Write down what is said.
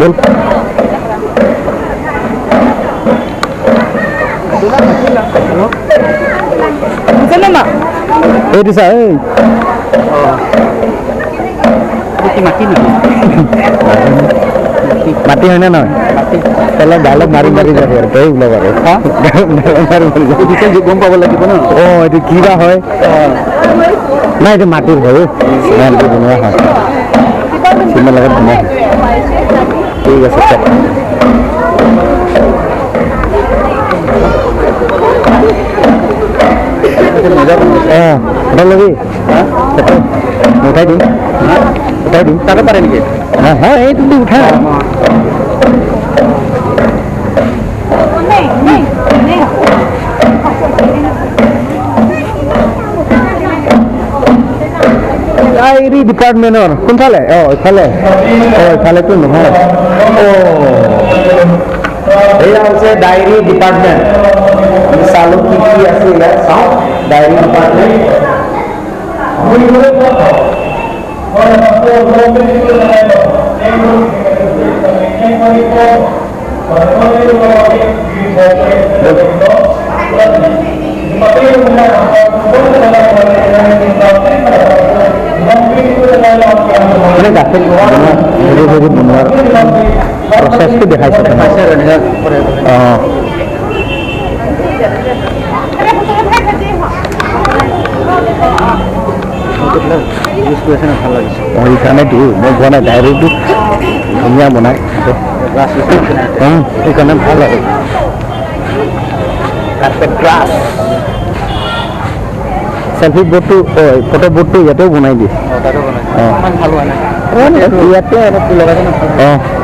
বল এইটো চা এই মাটি হয় না নহয় অলপ ডাইলগ মাৰি মাৰি যাব আৰু তই ওলাব আৰু গম পাব লাগিব ন এইটো কি বা হয় নাই এইটো মাটিৰ হয় চিমেণ্ট বনোৱা হয় চিমেণ্ট লগত বনোৱা ঠিক আছে চব লবি উঠাই দিম তাতে পাৰে নেকি হয় এইটো উঠা ডায়েৰী ডিপাৰ্টমেণ্টৰ কোনফালে ইফালেতো নহয় এয়া হৈছে ডায়েৰী ডিপাৰ্টমেণ্ট আমি চালোঁ কি কি আছে ইয়াত চাওঁ ডায়েৰী ডিপাৰ্টমেণ্ট প্ৰচেছটো দেখাইছে ভাল লাগিছে সেইকাৰণেতো মই পোৱা নাই ডায়েৰীটো ধুনীয়া বনাই সেইকাৰণে ভাল লাগে কাৰ্পেট গ্লাছ সেলফি বোৰ্ডটো ফটো বোৰ্ডটো ইয়াতেও বনাই দিয়ে ভাল হোৱা নাই ইয়াতে অলপ লগাই